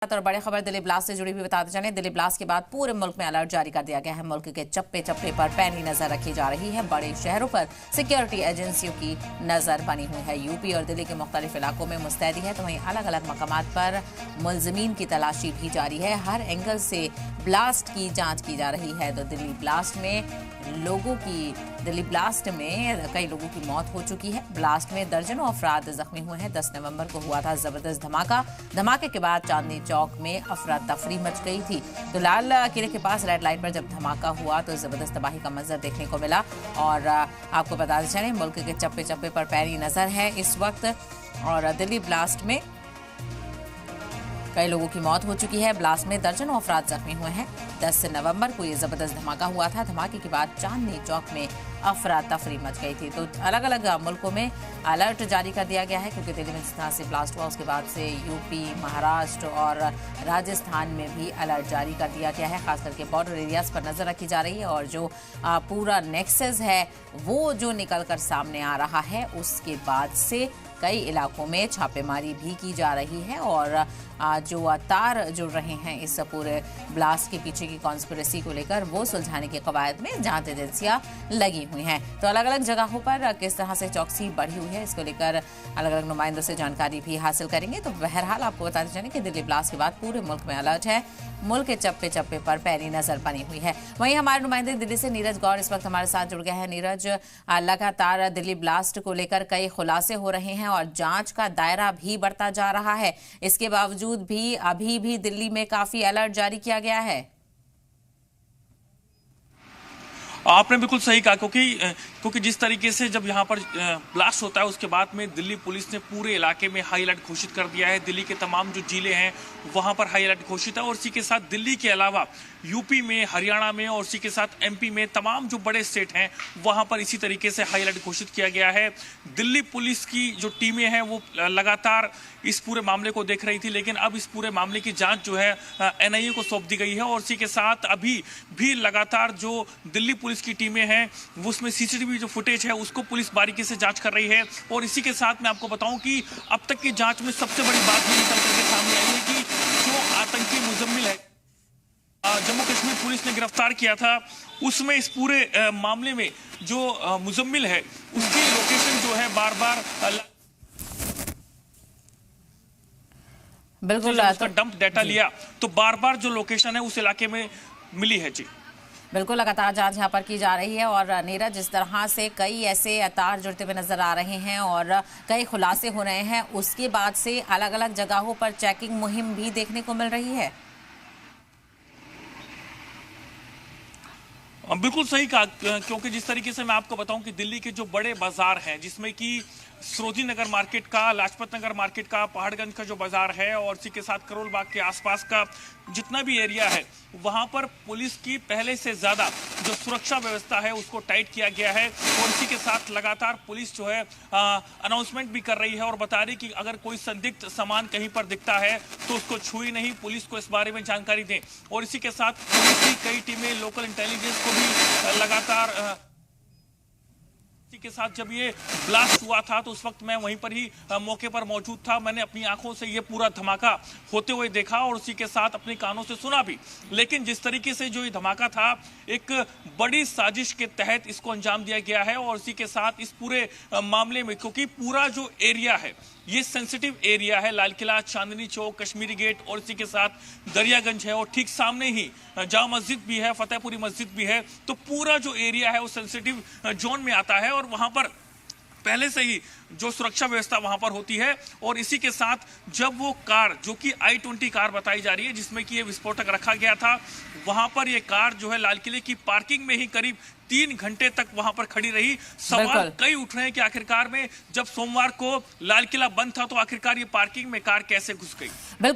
और बड़ी खबर दिल्ली ब्लास्ट से जुड़ी हुई बताते चलें। दिल्ली ब्लास्ट के बाद पूरे मुल्क में अलर्ट जारी कर दिया गया है। मुल्क के चप्पे चप्पे पर पैनी नजर रखी जा रही है। बड़े शहरों पर सिक्योरिटी एजेंसियों की नजर बनी हुई है। यूपी और दिल्ली के मुख्तलिफ इलाकों में मुस्तैदी है, तो वहीं अलग अलग मकामात पर मुलजिमीन की तलाशी भी जारी है। हर एंगल से ब्लास्ट की जांच की जा रही है। तो दिल्ली ब्लास्ट में कई लोगों की मौत हो चुकी है। ब्लास्ट में दर्जनों अफराद जख्मी हुए हैं। 10 नवंबर को हुआ था जबरदस्त धमाका। धमाके के बाद चांदनी चौक में अफरा तफरी मच गई थी। तो लाल किले के पास रेड लाइट पर जब धमाका हुआ तो जबरदस्त तबाही का मंजर देखने को मिला। और आपको बताते चलें, मुल्क के चप्पे चप्पे पर पैनी नजर है इस वक्त। और दिल्ली ब्लास्ट में कई लोगों की मौत हो चुकी है। ब्लास्ट में दर्जनों अफराद जख्मी हुए हैं। 10 नवंबर को ये जबरदस्त धमाका हुआ था। धमाके के बाद चांदनी चौक में अफरा तफरी मच गई थी। तो अलग अलग मुल्कों में अलर्ट जारी कर दिया गया है, क्योंकि दिल्ली में जिस तरह से ब्लास्ट हुआ उसके बाद से यूपी, महाराष्ट्र और राजस्थान में भी अलर्ट जारी कर दिया गया है। खास करके बॉर्डर एरियाज पर नजर रखी जा रही है। और जो पूरा नेक्सस है वो जो निकल कर सामने आ रहा है, उसके बाद से कई इलाकों में छापेमारी भी की जा रही है। और जो तार जुड़ रहे हैं इस पूरे ब्लास्ट के पीछे की कॉन्स्पिरेसी को लेकर, वो सुलझाने की कवायद में जांच एजेंसियां लगी हुई हैं। तो अलग अलग जगहों पर किस तरह से चौकसी बढ़ी हुई है, इसको लेकर अलग अलग नुमाइंदों से जानकारी भी हासिल करेंगे। तो बहरहाल आपको बताते चलें कि दिल्ली ब्लास्ट के बाद पूरे मुल्क में अलर्ट है। मुल्क के चप्पे चप्पे पर पैनी नजर बनी हुई है। वहीं हमारे नुमाइंदे दिल्ली से नीरज गौर इस वक्त हमारे साथ जुड़ गए हैं। नीरज, लगातार दिल्ली ब्लास्ट को लेकर कई खुलासे हो रहे हैं और जांच का दायरा भी बढ़ता जा रहा है। इसके बावजूद भी अभी भी दिल्ली में काफी अलर्ट जारी किया गया है। आपने बिल्कुल सही कहा, क्योंकि जिस तरीके से जब यहाँ पर ब्लास्ट होता है उसके बाद में दिल्ली पुलिस ने पूरे इलाके में हाई अलर्ट घोषित कर दिया है। दिल्ली के तमाम जो जिले हैं वहां पर हाई अलर्ट घोषित है। और इसी के साथ दिल्ली के अलावा यूपी में, हरियाणा में और इसी के साथ एमपी में तमाम जो बड़े स्टेट हैं वहां पर इसी तरीके से हाई अलर्ट घोषित किया गया है। दिल्ली पुलिस की जो टीमें हैं वो लगातार इस पूरे मामले को देख रही थी, लेकिन अब इस पूरे मामले की जांच जो है एनआईए को सौंप दी गई है। और इसी के साथ अभी भी लगातार जो दिल्ली पुलिस की टीमें हैं वो उसमें सीसीटीवी जो फुटेज है उसको पुलिस बारीकी से जांच कर रही है। और इसी के साथ मैं आपको बताऊं कि अब तक की जांच में सबसे बड़ी बात ये निकल करके सामने आई है कि जो आतंकी मुजम्मिल है जम्मू कश्मीर पुलिस ने गिरफ्तार किया था, उसमें इस पूरे मामले में जो मुजम्मिल है उसकी लोकेशन जो है बार बार बिल्कुल उसका डंप डाटा लिया तो बार बार जो लोकेशन है उस इलाके में मिली है। जी बिल्कुल, लगातार जांच यहाँ पर की जा रही है। और नीरज, जिस तरह से कई ऐसे तार जुड़ते हुए नजर आ रहे हैं और कई खुलासे हो रहे हैं, उसके बाद से अलग अलग जगहों पर चेकिंग मुहिम भी देखने को मिल रही है। बिल्कुल सही कहा, क्योंकि जिस तरीके से मैं आपको बताऊं कि दिल्ली के जो बड़े बाजार हैं, जिसमें कि सरोजिनी नगर मार्केट का, लाजपत नगर मार्केट का, पहाड़गंज का जो बाजार है और इसी के साथ करोल बाग के आसपास का जितना भी एरिया है, वहां पर पुलिस की पहले से ज्यादा जो सुरक्षा व्यवस्था है उसको टाइट किया गया है। और इसी के साथ लगातार पुलिस जो है अनाउंसमेंट भी कर रही है और बता रही कि अगर कोई संदिग्ध सामान कहीं पर दिखता है तो उसको छुई नहीं, पुलिस को इस बारे में जानकारी दें। और इसी के साथ पुलिस की कई टीमें लोकल इंटेलिजेंस को भी लगातार के साथ जब ये ब्लास्ट हुआ था तो उस वक्त मैं वहीं पर ही मौके पर मौजूद था। मैंने अपनी आंखों से ये पूरा धमाका होते हुए देखा और उसी के साथ अपने कानों से सुना भी। लेकिन जिस तरीके से जो ये धमाका था, एक बड़ी साजिश के तहत इसको अंजाम दिया गया है। और इसी के साथ इस पूरे मामले में, क्योंकि पूरा जो एरिया है ये सेंसिटिव एरिया है, लाल किला, चांदनी चौक, कश्मीरी गेट और इसी के साथ दरियागंज है और ठीक सामने ही जामा मस्जिद भी है, फतेहपुरी मस्जिद भी है। तो पूरा जो एरिया है वो सेंसिटिव जोन में आता है और वहां पर पहले से ही जो सुरक्षा व्यवस्था वहां पर होती है। और इसी के साथ जब वो कार, जो कि i20 कार बताई जा रही है जिसमें कि ये विस्फोटक रखा गया था, वहां पर ये कार जो है लाल किले की पार्किंग में ही करीब 3 घंटे तक वहां पर खड़ी रही। सवाल कई उठ रहे हैं कि आखिरकार में जब सोमवार को लाल किला बंद था तो आखिरकार ये पार्किंग में कार कैसे घुस गई।